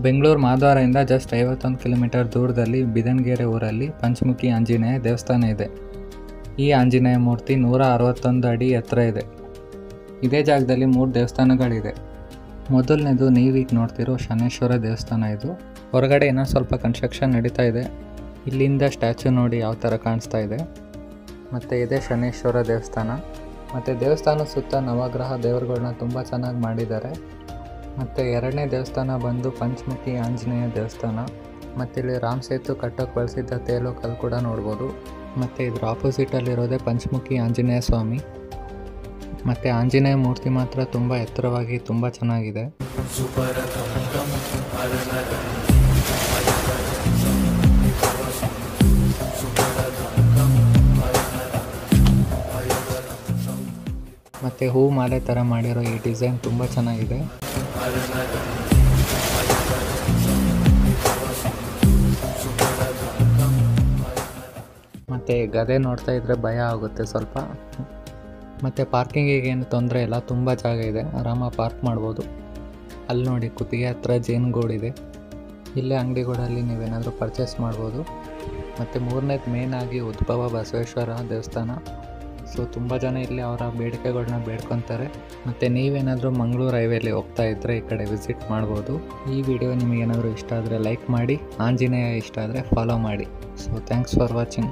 Bengaluru ಮಾಧವರದಿಂದ just 51 kilometre ದೂರದಲ್ಲಿ ಬಿದನಗೆರೆ ಊರಲ್ಲಿ ಪಂಚಮುಖಿ ಆಂಜನೇಯ ದೇವಸ್ಥಾನ ಇದೆ. ಈ ಆಂಜನೇಯ ಮೂರ್ತಿ 161 ಅಡಿ ಎತ್ತರ ಇದೆ. ಇದೇ ಜಾಗದಲ್ಲಿ 3 ದೇವಸ್ಥಾನಗಳಿದೆ. ಮೊದಲನೇದು ನೀವೀಗ ನೋಡ್ತಿರೋ ಶನೇಶ್ವರ ದೇವಸ್ಥಾನ. ಇದು ಹೊರಗಡೆ ಏನೋ ಸ್ವಲ್ಪ ಕನ್ಸ್ಟ್ರಕ್ಷನ್ ನಡೀತಾ ಇದೆ. ಇಲ್ಲಿಂದ ಸ್ಟ್ಯಾಚು ನೋಡಿ ಯಾವ ಥರ ಕಾಣಿಸ್ತಾ ಇದೆ. ಮತ್ತು ಇದೇ ಶನೇಶ್ವರ ದೇವಸ್ಥಾನ. ಮತ್ತು ದೇವಸ್ಥಾನ ಸುತ್ತ ನವಗ್ರಹ ದೇವರುಗಳನ್ನ ತುಂಬ ಚೆನ್ನಾಗಿ ಮಾಡಿದ್ದಾರೆ. ಮತ್ತು ಎರಡನೇ ದೇವಸ್ಥಾನ ಬಂದು ಪಂಚಮುಖಿ ಆಂಜನೇಯ ದೇವಸ್ಥಾನ. ಮತ್ತು ಇಲ್ಲಿ ರಾಮ್ ಸೇತು ಕಟ್ಟೋಕ್ಕೆ ಬಳಸಿದ್ದ ತೇಲು ಕಲ್ಲು ಕೂಡ ನೋಡ್ಬೋದು. ಮತ್ತು ಇದ್ರ ಆಪೋಸಿಟಲ್ಲಿರೋದೇ ಪಂಚಮುಖಿ ಆಂಜನೇಯ ಸ್ವಾಮಿ. ಮತ್ತು ಆಂಜನೇಯ ಮೂರ್ತಿ ಮಾತ್ರ ತುಂಬ ಎತ್ತರವಾಗಿ ತುಂಬ ಚೆನ್ನಾಗಿದೆ. ಮತ್ತು ಹೂ ಮಾಲೆ ಥರ ಮಾಡಿರೋ ಈ ಡಿಸೈನ್ ತುಂಬ ಚೆನ್ನಾಗಿದೆ. ಮತ್ತು ಗದೆ ನೋಡ್ತಾ ಇದ್ದರೆ ಭಯ ಆಗುತ್ತೆ ಸ್ವಲ್ಪ. ಮತ್ತು ಪಾರ್ಕಿಂಗಿಗೆ ಏನು ತೊಂದರೆ ಇಲ್ಲ, ತುಂಬ ಜಾಗ ಇದೆ, ಆರಾಮಾಗಿ ಪಾರ್ಕ್ ಮಾಡ್ಬೋದು. ಅಲ್ಲಿ ನೋಡಿ ಕುತ್ತಿಗೆ ಹತ್ರ ಜೇನುಗೂಡಿದೆ. ಇಲ್ಲೇ ಅಂಗಡಿಗಳಲ್ಲಿ ನೀವೇನಾದರೂ ಪರ್ಚೇಸ್ ಮಾಡ್ಬೋದು. ಮತ್ತು ಮೂರನೇದು ಮೇಯ್ನಾಗಿ ಉದ್ಭವ ಬಸವೇಶ್ವರ ದೇವಸ್ಥಾನ. ಸೊ ತುಂಬ ಜನ ಇಲ್ಲಿ ಅವರ ಬೇಡಿಕೆಗಳನ್ನ ಬೇಡ್ಕೊತಾರೆ. ಮತ್ತು ನೀವೇನಾದರೂ ಮಂಗಳೂರು ಹೈವೇಲಿ ಹೋಗ್ತಾ ಇದ್ದರೆ ಈ ಕಡೆ ವಿಸಿಟ್ ಮಾಡ್ಬೋದು. ಈ ವಿಡಿಯೋ ನಿಮಗೇನಾದರೂ ಇಷ್ಟ ಆದರೆ ಲೈಕ್ ಮಾಡಿ, ಆಂಜನೇಯ ಇಷ್ಟ ಆದರೆ ಫಾಲೋ ಮಾಡಿ. So thanks for watching.